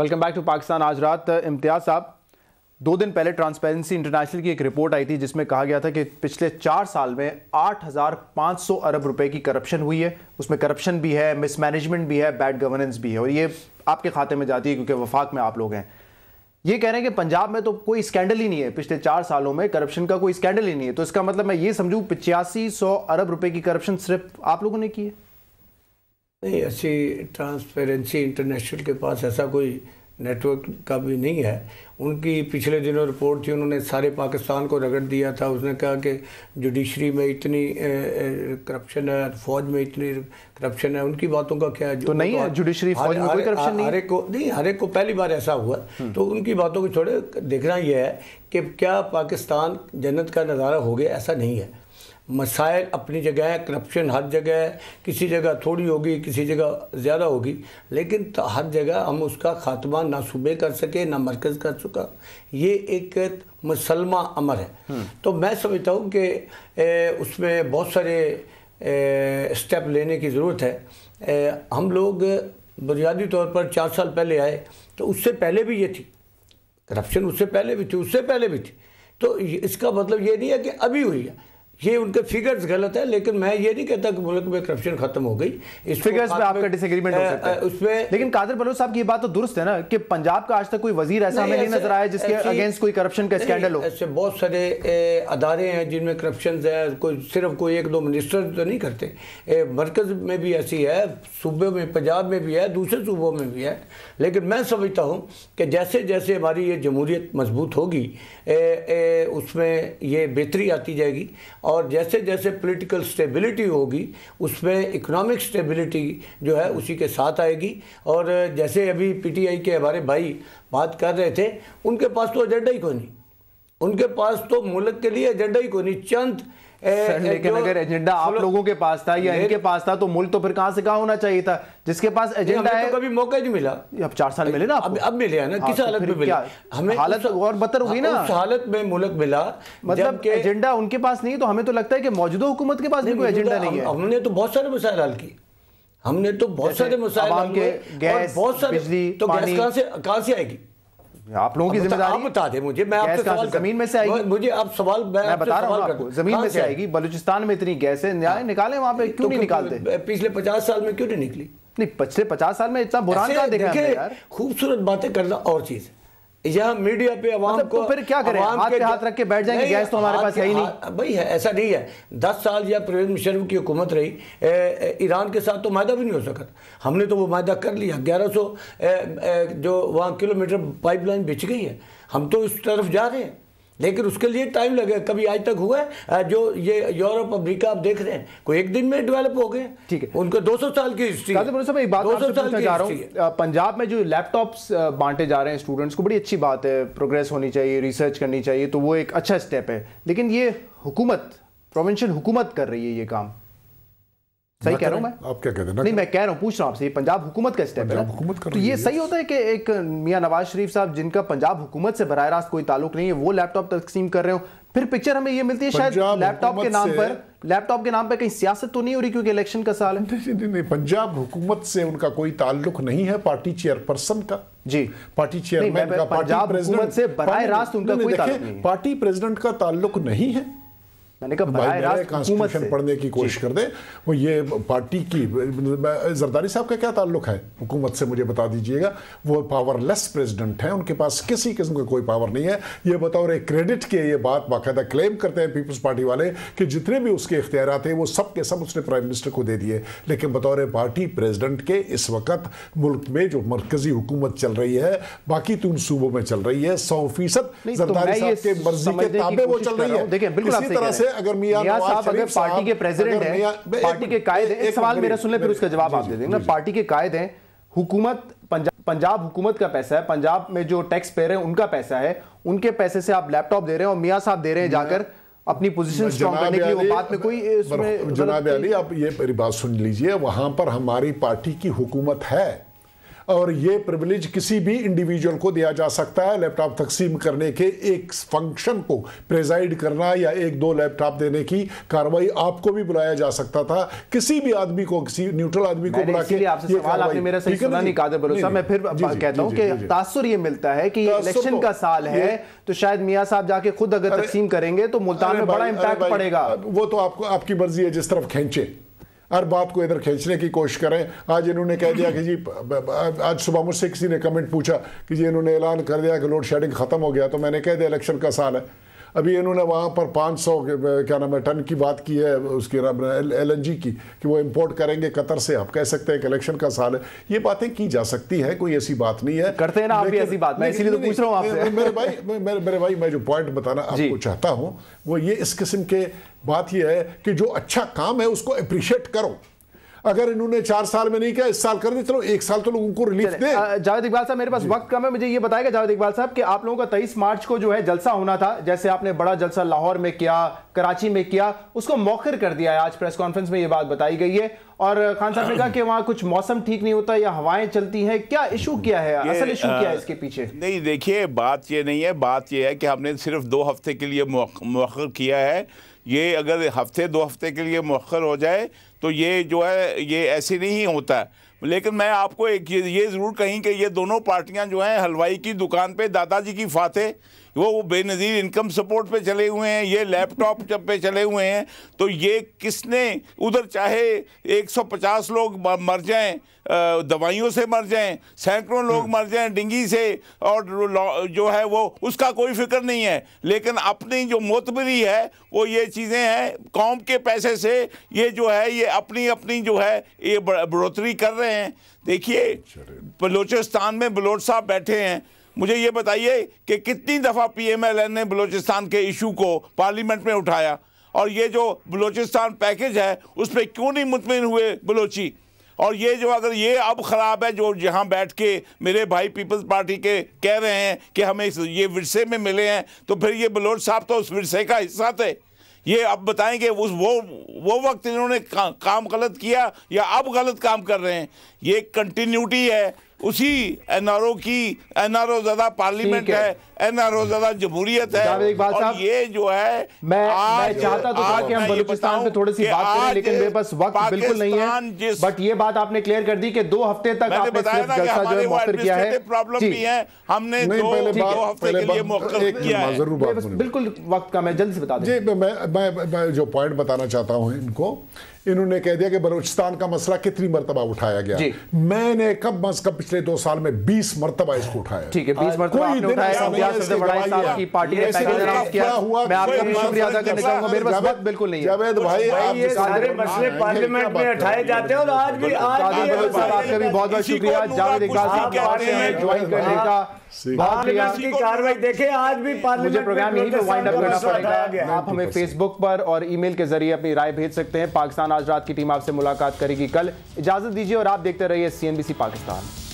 Welcome back to Pakistan آج رات. امتیاز صاحب, 2 دن پہلے ٹرانسپیرنسی انٹرنیشنل کی ایک رپورٹ آئی تھی جس میں کہا گیا تھا کہ پچھلے 4 سال میں 8,500 ارب روپے کی کرپشن ہوئی ہے. اس میں کرپشن بھی ہے, مس مینجمنٹ بھی ہے, بیڈ گورننس بھی ہے, اور یہ آپ کے کھاتے میں جاتی ہے کیونکہ وفاق میں آپ لوگ ہیں. یہ کہہ رہے ہیں کہ پنجاب میں تو کوئی اسکینڈل ہی نہیں ہے, پچھلے 4 سالوں میں کرپشن کا کوئی اسکینڈل ہی نہیں ہے. تو اس کا مطلب میں یہ سمجھوں 8500 ارب روپے کی کرپشن صرف آپ لوگوں نے کی ہے؟ نہیں, ایسی ٹرانسپیرنسی انٹرنیشنل کے پاس ایسا کوئی نیٹ ورک کا بھی نہیں ہے. ان کی پچھلے دنوں رپورٹ تھی, انہوں نے سارے پاکستان کو رگڑ دیا تھا. اس نے کہا کہ جوڈیشری میں اتنی کرپشن ہے, فوج میں اتنی کرپشن ہے. ان کی باتوں کا کیا ہے؟ تو نہیں ہے جوڈیشری فوج میں کوئی کرپشن نہیں؟ ہر ایک کو پہلی بار ایسا ہوا. تو ان کی باتوں کو چھوڑے, دیکھنا یہ ہے کہ کیا پاکستان جنت کا نظارہ ہو گیا؟ ایسا نہیں ہے. مسائل اپنی جگہ ہے, کرپشن ہر جگہ ہے, کسی جگہ تھوڑی ہوگی, کسی جگہ زیادہ ہوگی, لیکن ہر جگہ ہم اس کا خاتمہ نہ صوبے کر سکے نہ مرکز کر چکا. یہ ایک مسلمہ امر ہے. تو میں سمجھتا ہوں کہ اس میں بہت سارے اسٹیپ لینے کی ضرورت ہے. ہم لوگ بنیادی طور پر 4 سال پہلے آئے تو اس سے پہلے بھی یہ تھی کرپشن, اس سے پہلے بھی تھی, اس سے پہلے بھی تھی. تو اس کا مطلب یہ نہیں ہے کہ ابھی ہوئی ہے. یہ ان کے فیگرز غلط ہے, لیکن میں یہ نہیں کہتا کہ ملک میں کرپشن ختم ہو گئی. اس فیگرز پہ آپ کا ڈس ایگریمنٹ ہو سکتا ہے اس میں, لیکن قادر بلوچ صاحب کی یہ بات تو درست ہے نا کہ پنجاب کا آج تک کوئی وزیر ایسا ہمیں نہیں نظر آیا جس کے اگینسٹ کوئی کرپشن کا اسکینڈل ہو. ایسے بہت سارے ادارے ہیں جن میں کرپشنز ہے, صرف کوئی 1-2 منسٹر تو نہیں کرتے. مرکز میں بھی ایسی ہے, صوبے میں پنجاب میں بھی ہے, دوسرے صوبوں میں بھی ہے. لیکن میں سمجھتا ہوں کہ جیسے جیسے ہماری یہ جمہوریت مضبوط ہوگی اس میں یہ بہتری آتی جائے گی, اور جیسے جیسے پولیٹیکل سٹیبلٹی ہوگی اس میں اکنامک سٹیبلٹی جو ہے اسی کے ساتھ آئے گی. اور جیسے ابھی پی ٹی آئی کے ہمارے بھائی بات کر رہے تھے, ان کے پاس تو ایجنڈا ہی کوئی نہیں, ان کے پاس تو ملک کے لیے ایجنڈا ہی کوئی نہیں. چند لیکن اگر ایجنڈا آپ لوگوں کے پاس تھا یا ان کے پاس تھا تو ملک تو پھر کہاں سے کہاں ہونا چاہیے تھا جس کے پاس ایجنڈا ہے؟ ہمیں تو کبھی موقع نہیں ملا. اب 4 سال ملے نا, اب ملے ہیں نا. کس حالت میں ملا؟ ہمیں حالت اور بدتر ہوئی نا, اس حالت میں ملک ملا. مطلب کہ ایجنڈا ان کے پاس نہیں, تو ہمیں تو لگتا ہے کہ موجودہ حکومت کے پاس بھی کوئی ایجنڈا نہیں ہے. ہم نے تو بہت سارے مسائل حل کیے, ہم نے تو بہت سارے مسائل حل کیے. گیس, بجلی, تو گیس کہاں سے آئے گی؟ آپ لوگوں کی ذمہ داری. آپ بتا دیں مجھے, میں آپ سے سوال زمین میں سے آئے گی. مجھے آپ سوال, میں بتا رہا ہوں آپ کو, زمین میں سے آئے گی. بلوچستان میں اتنی گیس ہے, نکالیں وہاں پہ, کیوں نہیں نکالتے؟ پچھلے 50 سال میں کیوں نہیں نکلی؟ نہیں, پچھلے 50 سال میں اتنا برہان کہاں دیکھا ہے یار. خوبصورت باتیں کرنا اور چیز ہے, یہاں میڈیا پہ عوام کو پھر کیا کریں, ہاتھ پہ ہاتھ رکھ کے بیٹھ جائیں گے, گیس تو ہمارے پاس ہے ہی نہیں. بھائی ایسا نہیں ہے. 10 سال یا پرویز مشرف کی حکومت رہی, ایران کے ساتھ تو معاہدہ بھی نہیں ہو سکا. ہم نے تو وہ معاہدہ کر لیا. 1100 جو وہاں کلومیٹر پائپ لائن بچ گئی ہے. ہم تو اس طرف جا رہے ہیں, لیکن اس کے لیے ٹائم لگے. کبھی آج تک ہوا ہے جو یہ یورپ امریکہ آپ دیکھ رہے ہیں, کوئی ایک دن میں ڈیولپ ہو گئے؟ ٹھیک ہے, ان کو 200 سال کی ہسٹری ہے. 200 سال کی ہسٹری ہے. پنجاب میں جو لیپ ٹاپس بانٹے جا رہے ہیں اسٹوڈنٹس کو, بڑی اچھی بات ہے, پروگریس ہونی چاہیے, ریسرچ کرنی چاہیے, تو وہ ایک اچھا اسٹیپ ہے. لیکن یہ حکومت, پروونشل حکومت کر رہی ہے یہ کام, صحیح کہہ رہا ہوں میں؟ آپ کیا کہتے ہیں؟ نہیں, میں کہہ رہا ہوں, پوچھ رہا ہوں آپ سے, یہ پنجاب حکومت کا اسٹیپ ہے نا, تو یہ صحیح ہوتا ہے کہ ایک میاں نواز شریف صاحب جن کا پنجاب حکومت سے براہ راست کوئی تعلق نہیں ہے, وہ لیپ ٹاپ تقسیم کر رہے ہوں؟ پھر پکچر ہمیں یہ ملتی ہے شاید لیپ ٹاپ کے نام پر کہیں سیاست تو نہیں ہو رہی کیونکہ الیکشن کا سال ہے. نہیں, پنجاب حکومت سے ان کا کوئی تعلق نہیں ہے, پارٹی چیئرپرسن کا. جی, پارٹی چیئرمین کا, پنجاب حکومت سے براہ راست ان کا کوئی تعلق نہیں ہے. پارٹی پریزیڈنٹ کا تعلق نہیں ہے. میں نے کہا براہ راست کانسٹیٹیوشن پڑھنے کی کوشش کر دیں. وہ یہ پارٹی کی, زرداری صاحب کا کیا تعلق ہے حکومت سے مجھے بتا دیجئے گا. وہ پاور لیس پریزیڈنٹ ہیں, ان کے پاس کسی قسم کا کوئی پاور نہیں ہے. یہ بطور ایک کریڈٹ کے یہ بات باقاعدہ کلیم کرتے ہیں پیپلز پارٹی والے کہ جتنے بھی اس کے اختیارات ہیں وہ سب کے سب اس نے پرائم منسٹر کو دے دیے. لیکن بطور پارٹی پریزیڈنٹ کے اس وقت ملک میں جو مرکزی حکومت چل رہی ہے, باقی 3 صوبوں میں چل رہی ہے, 100% زرداری صاحب کے مرضی کے تابع وہ چل رہی ہے. دیکھیں بالکل اسی طرح سے اگر میاں صاحب اگر پارٹی کے پریزیڈنٹ ہیں, پارٹی کے قائد ہیں, ایک سوال میرا سن لیں پھر اس کا جواب آپ دے دیں گے. پارٹی کے قائد ہیں, حکومت پنجاب حکومت کا پیسہ ہے, پنجاب میں جو ٹیکس پیئر ہیں ان کا پیسہ ہے, ان کے پیسے سے آپ لیپ ٹاپ دے رہے ہیں اور میاں صاحب دے رہے ہیں جا کر اپنی پوزیشن سٹرونگ کرنے کے لیے. وہ بات میں کوئی جناب علی, آپ یہ میری بات سن لیجئے, وہاں پر ہماری پارٹی کی حکومت ہے. اور یہ پریویلیج کسی بھی انڈیویجول کو دیا جا سکتا ہے لیپ ٹاپ تقسیم کرنے کے ایک فنکشن کو پریزائڈ کرنا یا 1-2 لیپ ٹاپ دینے کی کاروائی آپ کو بھی بلایا جا سکتا تھا کسی بھی آدمی کو کسی نیوٹرل آدمی کو بلا کے آپ سے سوال آپ نے میرا صحیح سنا نہیں قادر بلوچ صاحب میں پھر کہتا ہوں کہ تاثر یہ ملتا ہے کہ یہ الیکشن کا سال ہے تو شاید میاں صاحب جا کے خود اگر تقسیم کریں گے تو ملتان میں بڑا امپیکٹ پڑے گا وہ تو آپ کی مرضی ہے جس طرف کھینچے ہر بات کو ادھر کھینچنے کی کوشش کریں آج انہوں نے کہہ دیا کہ جی آج صبح مجھ سے کسی نے کمنٹ پوچھا کہ جی انہوں نے اعلان کر دیا کہ لوڈ شیڈنگ ختم ہو گیا تو میں نے کہہ دیا الیکشن کا سال ہے ابھی انہوں نے وہاں پر 500 کیا نام ہے ٹن کی بات کی ہے اس کی LNG کی کہ وہ امپورٹ کریں گے قطر سے آپ کہہ سکتے ہیں کہ الیکشن کا سال ہے یہ باتیں کی جا سکتی ہیں کوئی ایسی بات نہیں ہے کرتے ہیں نا آپ بھی ایسی بات میں اسی لیے تو پوچھ رہا ہوں آپ سے میرے بھائی میں جو پوائنٹ بتانا آپ کو چاہتا ہوں وہ یہ اس قسم کے بات یہ ہے کہ جو اچھا کام ہے اس کو اپریشیٹ کرو اگر انہوں نے 4 سال میں نہیں کیا اس سال کر دیں چلو 1 سال تو لوگوں کو ریلیف دے جاوید اقبال صاحب میرے پاس وقت کم ہے مجھے یہ بتائے گا جاوید اقبال صاحب کہ آپ لوگوں کا 23 مارچ کو جو ہے جلسہ ہونا تھا جیسے آپ نے بڑا جلسہ لاہور میں کیا کراچی میں کیا اس کو مؤخر کر دیا ہے آج پریس کانفرنس میں یہ بات بتائی گئی ہے اور خان صاحب نے کہا کہ وہاں کچھ موسم ٹھیک نہیں ہوتا یا ہوائیں چلتی ہیں کیا ایشو کیا ہے اصل ایشو کیا ہے اس کے پیچھے نہیں دیکھیے بات یہ نہیں ہے بات یہ ہے کہ ہم نے صرف 2 ہفتے کے لیے مؤخر کیا ہے یہ اگر 2 ہفتے کے لیے مؤخر ہو جائے تو یہ جو ہے یہ ایسے نہیں ہوتا ہے لیکن میں آپ کو ایک یہ ضرور کہیں کہ یہ دونوں پارٹیاں جو ہیں حلوائی کی دکان پہ دادا جی کی فاتح وہ بے نظیر انکم سپورٹ پہ چلے ہوئے ہیں یہ لیپ ٹاپ پہ چلے ہوئے ہیں تو یہ کس نے ادھر چاہے 150 لوگ مر جائیں دوائیوں سے مر جائیں سینکڑوں لوگ مر جائیں ڈنگی سے اور جو ہے وہ اس کا کوئی فکر نہیں ہے لیکن اپنی جو معتبری ہے وہ یہ چیزیں ہیں قوم کے پیسے سے یہ جو ہے یہ اپنی جو ہے یہ بڑھوتری کر رہے ہیں دیکھیے بلوچستان میں بلوچ صاحب بیٹھے ہیں مجھے یہ بتائیے کہ کتنی دفعہ PMLN نے بلوچستان کے ایشو کو پارلیمنٹ میں اٹھایا اور یہ جو بلوچستان پیکج ہے اس پہ کیوں نہیں مطمئن ہوئے بلوچی اور یہ جو اگر یہ اب خراب ہے جو جہاں بیٹھ کے میرے بھائی پیپلز پارٹی کے کہہ رہے ہیں کہ ہمیں یہ ورثے میں ملے ہیں تو پھر یہ بلوچ صاحب تو اس ورثے کا حصہ تھے یہ اب بتائیں کہ وہ وقت انہوں نے کام غلط کیا یا اب غلط کام کر رہے ہیں یہ کنٹینیوٹی ہے اسی NRO کی NRO زدہ پارلیمنٹ ہے NRO زدہ جمہوریت ہے اور یہ جو ہے میں چاہتا تو تھا کہ ہم بلوچستان پہ تھوڑی سی بات کریں لیکن میرے پاس وقت بالکل نہیں ہے بٹ یہ بات آپ نے کلیئر کر دی کہ 2 ہفتے تک آپ نے صرف جلسہ جو ہے مؤخر کیا ہے پرابلم بھی ہے ہم نے 2 ہفتے کے لیے مؤخر کیا ہے بالکل وقت کم ہے جلد سے بتا دیں میں جو پوائنٹ بتانا چاہتا ہوں ان کو انہوں نے کہہ دیا کہ بلوچستان کا مسئلہ کتنی مرتبہ اٹھایا گیا میں نے کم از کم پچھلے 2 سال میں 20 مرتبہ اس کو اٹھایا ٹھیک ہے 20 مرتبہ آپ نے اٹھایا امتیاز صدر وڑائی صاحب کی پارٹی نے پیکیج اناؤنس کیا میں آپ کا بھی شکریہ ادا کرنا چاہوں گا میرے پاس وقت بالکل نہیں ہے جاوید بھائی یہ سارے مسئلے پارلیمنٹ میں اٹھائے جاتے ہیں اور آج بھی آپ کا بھی بہت بہت شکریہ جاوید اقبال صاحب پارٹی میں جوائن کرنے کا پارلیمنٹ کی کاروائی دیکھیں آج بھی پارلیمنٹ مجھے پروگرام یہیں پہ وائنڈ اپ کرنا پڑے گا آپ ہمیں فیس بک پر اور ای میل کے ذریعے اپنی رائے بھیج سکتے ہیں پاکستان آج رات کی ٹیم آپ سے ملاقات کرے گی کل اجازت دیجیے اور آپ دیکھتے رہیے CNBC پاکستان